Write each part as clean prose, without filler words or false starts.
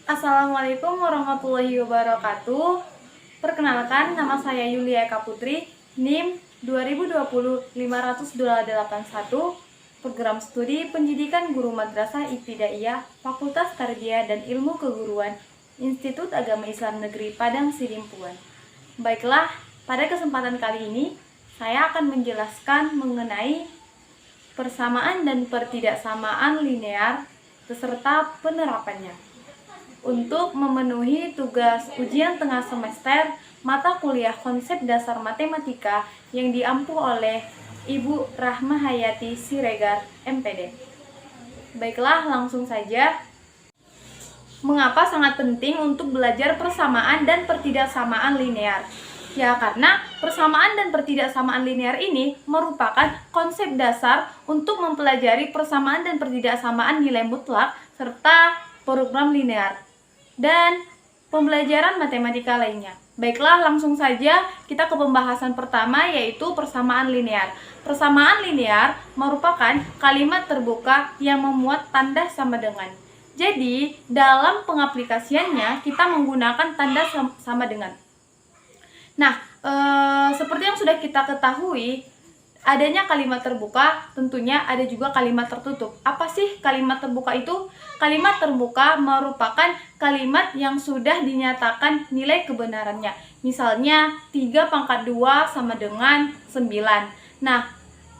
Assalamualaikum warahmatullahi wabarakatuh. Perkenalkan, nama saya Yulia Eka Putri, NIM 2020-581, Program Studi Pendidikan Guru Madrasah Ibtidaiyah, Fakultas Tarbiyah dan Ilmu Keguruan, Institut Agama Islam Negeri Padang Sidimpuan. Baiklah, pada kesempatan kali ini, saya akan menjelaskan mengenai persamaan dan pertidaksamaan linear beserta penerapannya. Untuk memenuhi tugas ujian tengah semester mata kuliah konsep dasar matematika yang diampu oleh Ibu Rahmahayati Siregar, MPD. Baiklah, langsung saja. Mengapa sangat penting untuk belajar persamaan dan pertidaksamaan linear? Ya, karena persamaan dan pertidaksamaan linear ini merupakan konsep dasar untuk mempelajari persamaan dan pertidaksamaan nilai mutlak serta program linear dan pembelajaran matematika lainnya. Baiklah, langsung saja kita ke pembahasan pertama, yaitu persamaan linear. Persamaan linear merupakan kalimat terbuka yang memuat tanda sama dengan. Jadi, dalam pengaplikasiannya kita menggunakan tanda sama dengan. Nah, seperti yang sudah kita ketahui, adanya kalimat terbuka, tentunya ada juga kalimat tertutup. Apa sih kalimat terbuka itu? Kalimat terbuka merupakan kalimat yang sudah dinyatakan nilai kebenarannya. Misalnya, 3/2 sama dengan 9. Nah,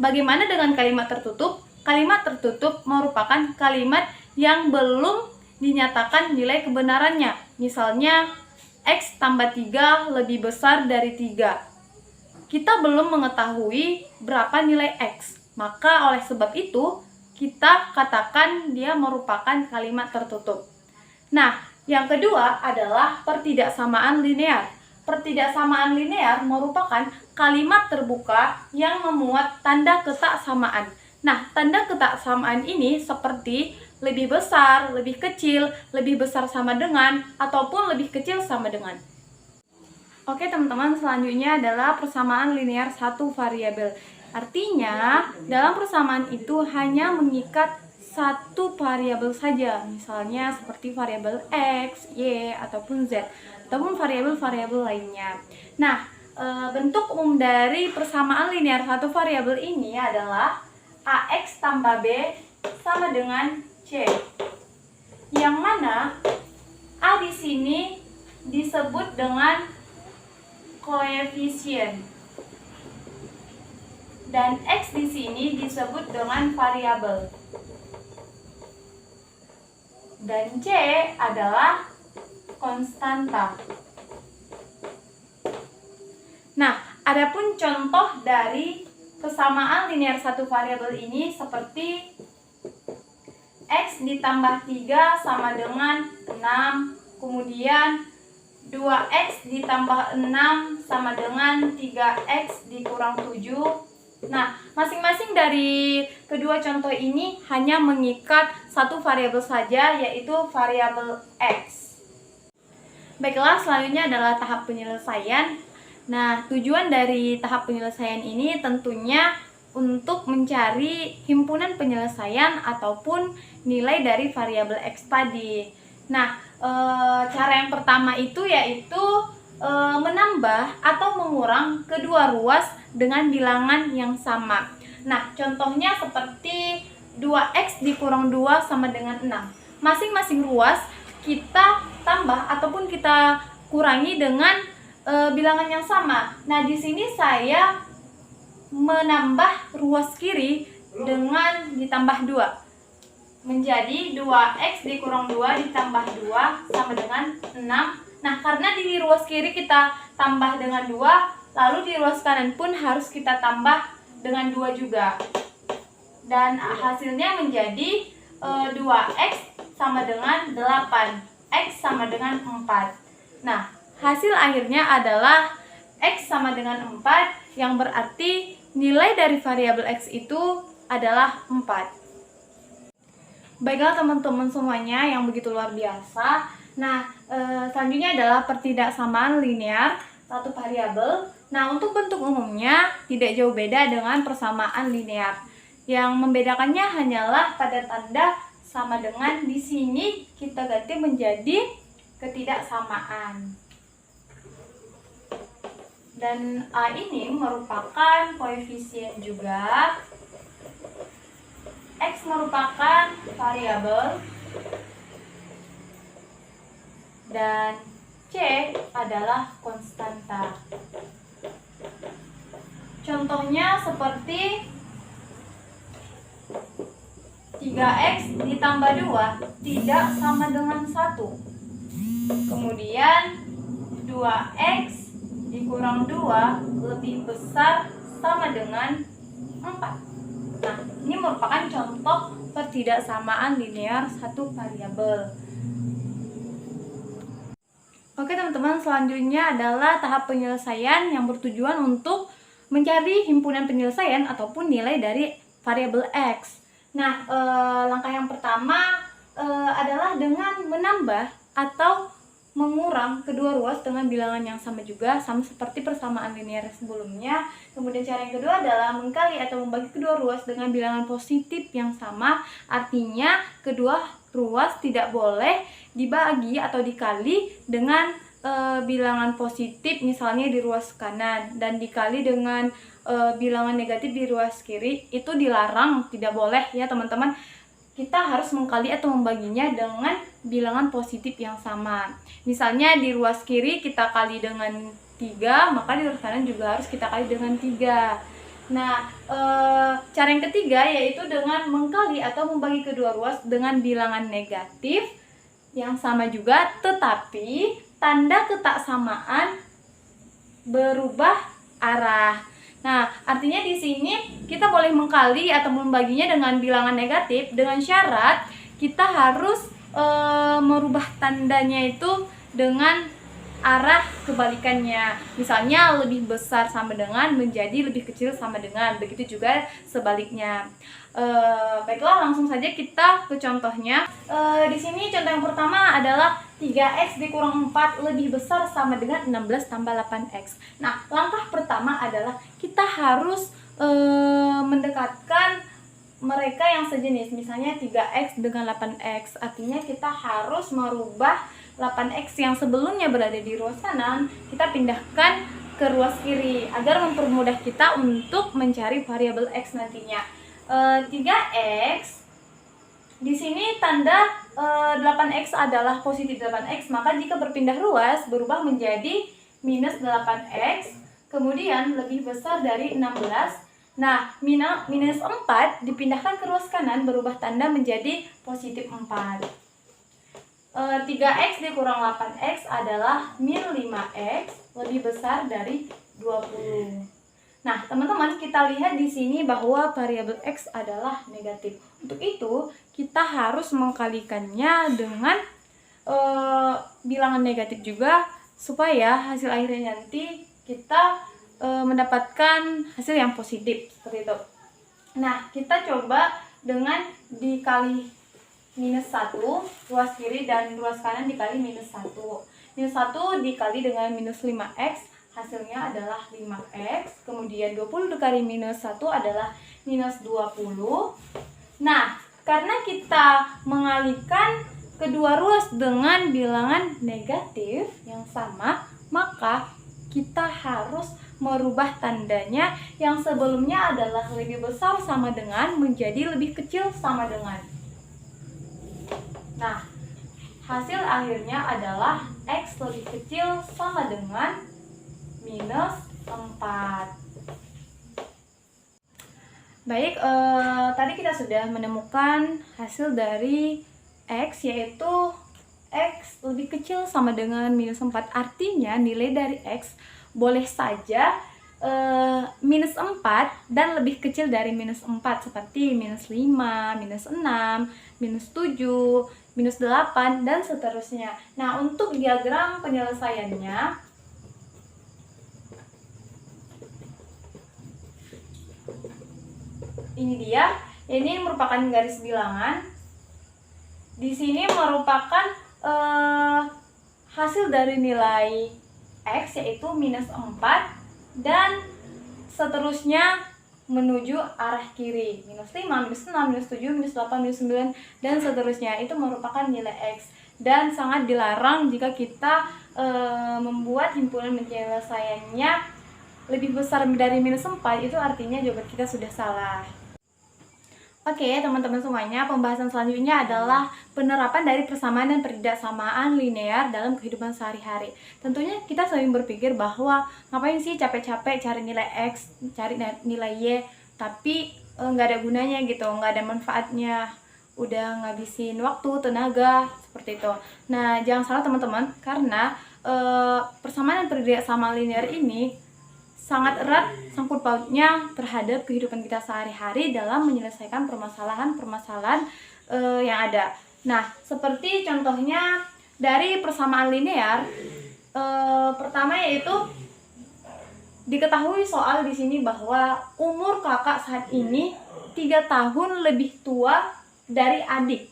bagaimana dengan kalimat tertutup? Kalimat tertutup merupakan kalimat yang belum dinyatakan nilai kebenarannya. Misalnya, X tambah 3 lebih besar dari 3. Kita belum mengetahui berapa nilai X. Maka oleh sebab itu, kita katakan dia merupakan kalimat tertutup. Nah, yang kedua adalah pertidaksamaan linear. Pertidaksamaan linear merupakan kalimat terbuka yang memuat tanda ketaksamaan. Nah, tanda ketaksamaan ini seperti lebih besar, lebih kecil, lebih besar sama dengan, ataupun lebih kecil sama dengan. Oke teman-teman, selanjutnya adalah persamaan linear satu variabel. Artinya, dalam persamaan itu hanya mengikat satu variabel saja, misalnya seperti variabel X, Y, ataupun Z, ataupun variabel-variabel lainnya. Nah, bentuk umum dari persamaan linear satu variabel ini adalah AX tambah B sama dengan C, yang mana A di sini disebut dengan koefisien dan X di sini disebut dengan variabel dan C adalah konstanta. Nah, adapun contoh dari persamaan linear satu variabel ini seperti X ditambah 3 sama dengan 6, kemudian 2X ditambah 6 sama dengan 3X dikurang 7. Nah, masing-masing dari kedua contoh ini hanya mengikat satu variabel saja, yaitu variabel X. Baiklah, selanjutnya adalah tahap penyelesaian. Nah, tujuan dari tahap penyelesaian ini tentunya untuk mencari himpunan penyelesaian ataupun nilai dari variabel X tadi. Nah, cara yang pertama itu yaitu menambah atau mengurang kedua ruas dengan bilangan yang sama. Nah, contohnya seperti 2X dikurang 2 sama dengan 6. Masing-masing ruas kita tambah ataupun kita kurangi dengan bilangan yang sama. Nah, di sini saya menambah ruas kiri dengan ditambah 2. Menjadi 2X dikurang 2 ditambah 2 sama dengan 6. Nah, karena di ruas kiri kita tambah dengan 2, lalu di ruas kanan pun harus kita tambah dengan 2 juga. Dan hasilnya menjadi 2X sama dengan 8, X sama dengan 4. Nah, hasil akhirnya adalah X sama dengan 4, yang berarti nilai dari variabel X itu adalah 4. Baiklah teman-teman semuanya yang begitu luar biasa. Nah, selanjutnya adalah pertidaksamaan linear satu variabel. Nah, untuk bentuk umumnya tidak jauh beda dengan persamaan linear. Yang membedakannya hanyalah pada tanda sama dengan, di sini kita ganti menjadi ketidaksamaan. Dan A ini merupakan koefisien juga. X merupakan variabel dan C adalah konstanta. Contohnya seperti 3x ditambah 2 tidak sama dengan 1. Kemudian 2x dikurang 2 lebih besar sama dengan 4. Nah, ini merupakan contoh ketidaksamaan linear satu variabel. Oke teman-teman, selanjutnya adalah tahap penyelesaian yang bertujuan untuk mencari himpunan penyelesaian ataupun nilai dari variabel X. Nah, langkah yang pertama adalah dengan menambah atau mengurang kedua ruas dengan bilangan yang sama juga, sama seperti persamaan linear sebelumnya. Kemudian cara yang kedua adalah mengkali atau membagi kedua ruas dengan bilangan positif yang sama. Artinya kedua ruas tidak boleh dibagi atau dikali dengan bilangan positif misalnya di ruas kanan dan dikali dengan bilangan negatif di ruas kiri. Itu dilarang, tidak boleh ya teman-teman. Kita harus mengkali atau membaginya dengan bilangan positif yang sama. Misalnya di ruas kiri kita kali dengan 3, maka di ruas kanan juga harus kita kali dengan 3. Nah, cara yang ketiga yaitu dengan mengkali atau membagi kedua ruas dengan bilangan negatif yang sama juga, tetapi tanda ketaksamaan berubah arah. Nah, artinya di sini kita boleh mengkali atau membaginya dengan bilangan negatif dengan syarat kita harus merubah tandanya itu dengan arah kebalikannya. Misalnya lebih besar sama dengan menjadi lebih kecil sama dengan, begitu juga sebaliknya. Baiklah, langsung saja kita ke contohnya. Di sini contoh yang pertama adalah 3x dikurang 4 lebih besar sama dengan 16 tambah 8x. Nah, langkah pertama adalah kita harus mendekatkan mereka yang sejenis. Misalnya 3x dengan 8x. Artinya kita harus merubah 8x yang sebelumnya berada di ruas kanan, kita pindahkan ke ruas kiri agar mempermudah kita untuk mencari variabel x nantinya. 3x di sini tanda 8x adalah positif 8x, maka jika berpindah ruas berubah menjadi minus 8x, kemudian lebih besar dari 16. Nah, minus 4 dipindahkan ke ruas kanan berubah tanda menjadi positif 4. 3x dikurang 8x adalah min 5x lebih besar dari 20. Nah, teman-teman, kita lihat di sini bahwa variabel x adalah negatif. Untuk itu, kita harus mengkalikannya dengan bilangan negatif juga supaya hasil akhirnya nanti kita mendapatkan hasil yang positif seperti itu. Nah, kita coba dengan dikali minus 1, ruas kiri dan ruas kanan dikali minus 1. Minus 1 dikali dengan minus 5x, hasilnya adalah 5x. Kemudian 20 dikali minus 1 adalah minus 20. Nah, karena kita mengalihkan kedua ruas dengan bilangan negatif yang sama, maka kita harus merubah tandanya yang sebelumnya adalah lebih besar sama dengan menjadi lebih kecil sama dengan. Nah, hasil akhirnya adalah x lebih kecil sama dengan minus 4. Baik, tadi kita sudah menemukan hasil dari x, yaitu x lebih kecil sama dengan minus 4. Artinya nilai dari x boleh saja minus 4 dan lebih kecil dari minus 4, seperti minus 5, minus 6, minus 7, minus 8, dan seterusnya. Nah, untuk diagram penyelesaiannya, ini dia. Ini merupakan garis bilangan. Di sini merupakan hasil dari nilai x, yaitu minus 4, dan seterusnya menuju arah kiri. Minus 5, minus 6, minus 7, minus 8, minus 9, dan seterusnya. Itu merupakan nilai X. Dan sangat dilarang jika kita membuat himpunan penyelesaiannya lebih besar dari minus 4, itu artinya jawaban kita sudah salah. Oke, teman-teman semuanya, pembahasan selanjutnya adalah penerapan dari persamaan dan pertidaksamaan linear dalam kehidupan sehari-hari. Tentunya kita sering berpikir bahwa ngapain sih capek-capek cari nilai X, cari nilai Y, tapi nggak ada gunanya gitu, nggak ada manfaatnya, udah ngabisin waktu, tenaga, seperti itu. Nah, jangan salah teman-teman, karena persamaan dan pertidaksamaan linear ini sangat erat sangkut pautnya terhadap kehidupan kita sehari-hari dalam menyelesaikan permasalahan-permasalahan yang ada. Nah, seperti contohnya dari persamaan linear, pertama yaitu diketahui soal di sini bahwa umur kakak saat ini 3 tahun lebih tua dari adik.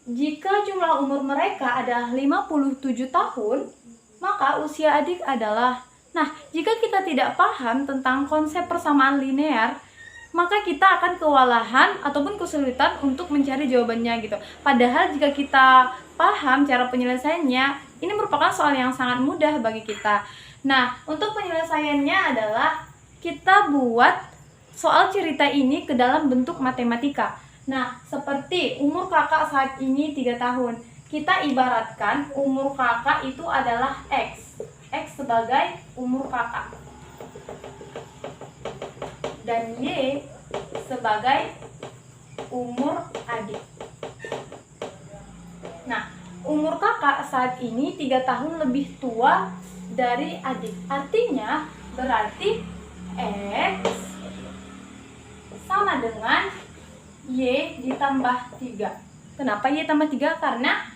Jika jumlah umur mereka adalah 57 tahun, maka usia adik adalah. Nah, jika kita tidak paham tentang konsep persamaan linear, maka kita akan kewalahan ataupun kesulitan untuk mencari jawabannya gitu. Padahal jika kita paham cara penyelesaiannya, ini merupakan soal yang sangat mudah bagi kita. Nah, untuk penyelesaiannya adalah kita buat soal cerita ini ke dalam bentuk matematika. Nah, seperti umur kakak saat ini 3 tahun. Kita ibaratkan umur kakak itu adalah X. X sebagai umur kakak dan Y sebagai umur adik. Nah, umur kakak saat ini 3 tahun lebih tua dari adik. Artinya berarti X sama dengan Y ditambah 3. Kenapa Y tambah 3? Karena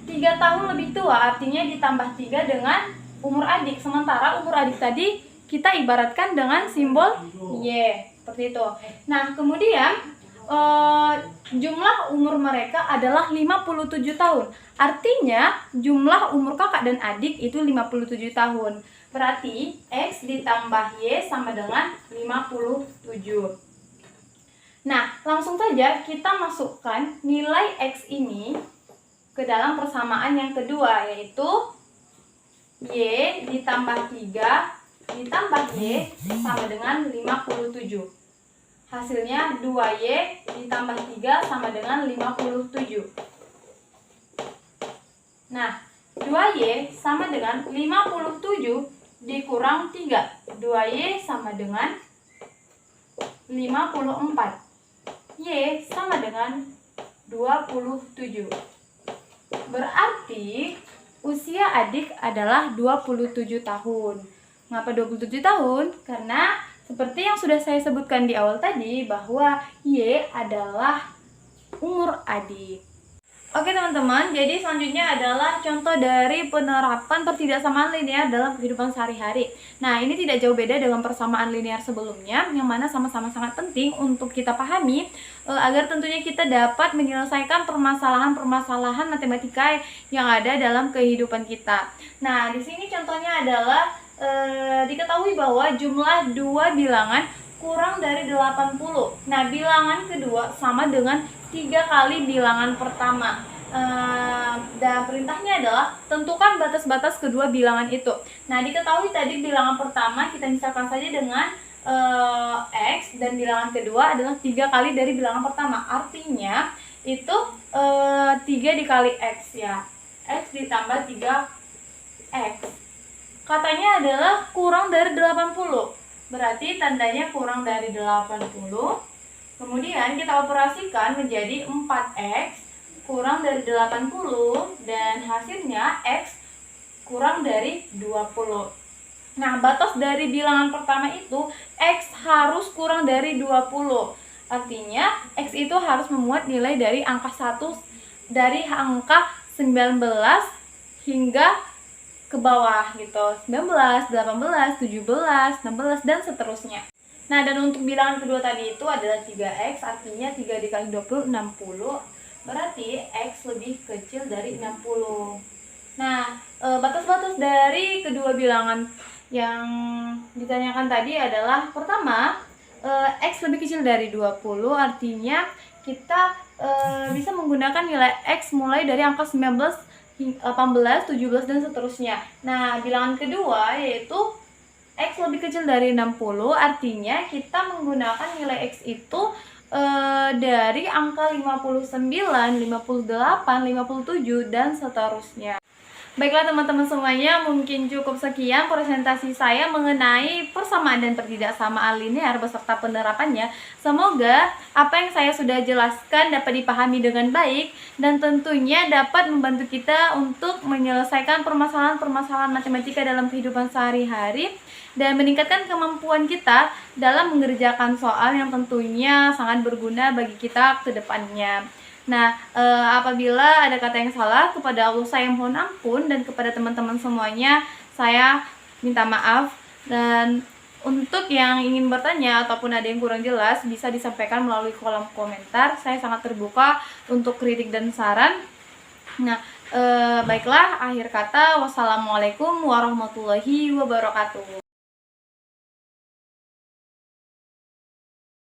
3 tahun lebih tua, artinya ditambah 3 dengan umur adik. Sementara umur adik tadi kita ibaratkan dengan simbol Y, seperti itu. Nah, kemudian jumlah umur mereka adalah 57 tahun. Artinya jumlah umur kakak dan adik itu 57 tahun. Berarti X ditambah Y sama dengan 57. Nah, langsung saja kita masukkan nilai X ini ke dalam persamaan yang kedua, yaitu Y ditambah 3 ditambah Y sama dengan 57. Hasilnya 2Y ditambah 3 sama dengan 57. Nah, 2Y sama dengan 57 dikurang 3. 2Y sama dengan 54. Y sama dengan 27. Berarti usia adik adalah 27 tahun. Mengapa 27 tahun? Karena seperti yang sudah saya sebutkan di awal tadi, bahwa Y adalah umur adik. Oke teman-teman, jadi selanjutnya adalah contoh dari penerapan pertidaksamaan linear dalam kehidupan sehari-hari. Nah, ini tidak jauh beda dengan persamaan linear sebelumnya, yang mana sama-sama sangat penting untuk kita pahami agar tentunya kita dapat menyelesaikan permasalahan-permasalahan matematika yang ada dalam kehidupan kita. Nah, di sini contohnya adalah diketahui bahwa jumlah dua bilangan kurang dari 80. Nah, bilangan kedua sama dengan 3 kali bilangan pertama. Dan perintahnya adalah tentukan batas-batas kedua bilangan itu. Nah, diketahui tadi bilangan pertama kita misalkan saja dengan X, dan bilangan kedua adalah 3 kali dari bilangan pertama. Artinya itu 3 dikali X ya. X ditambah 3X. Katanya adalah kurang dari 80. Berarti tandanya kurang dari 80. Kemudian kita operasikan menjadi 4X kurang dari 80 dan hasilnya X kurang dari 20. Nah, batas dari bilangan pertama itu X harus kurang dari 20. Artinya X itu harus memuat nilai dari angka 1 dari angka 19 hingga ke bawah gitu. 19, 18, 17, 16 dan seterusnya. Nah, dan untuk bilangan kedua tadi itu adalah 3X, artinya 3 dikali 20, 60. Berarti X lebih kecil dari 60. Nah, batas-batas dari kedua bilangan yang ditanyakan tadi adalah, pertama, X lebih kecil dari 20, artinya kita bisa menggunakan nilai X mulai dari angka 19, 18, 17, dan seterusnya. Nah, bilangan kedua yaitu X lebih kecil dari 60, artinya kita menggunakan nilai X itu dari angka 59, 58, 57, dan seterusnya. Baiklah teman-teman semuanya, mungkin cukup sekian presentasi saya mengenai persamaan dan pertidaksamaan linear beserta penerapannya. Semoga apa yang saya sudah jelaskan dapat dipahami dengan baik dan tentunya dapat membantu kita untuk menyelesaikan permasalahan-permasalahan matematika dalam kehidupan sehari-hari dan meningkatkan kemampuan kita dalam mengerjakan soal yang tentunya sangat berguna bagi kita ke depannya. Nah, apabila ada kata yang salah, kepada Allah saya mohon ampun, dan kepada teman-teman semuanya saya minta maaf. Dan untuk yang ingin bertanya ataupun ada yang kurang jelas, bisa disampaikan melalui kolom komentar. Saya sangat terbuka untuk kritik dan saran. Nah, baiklah, akhir kata, wassalamualaikum warahmatullahi wabarakatuh.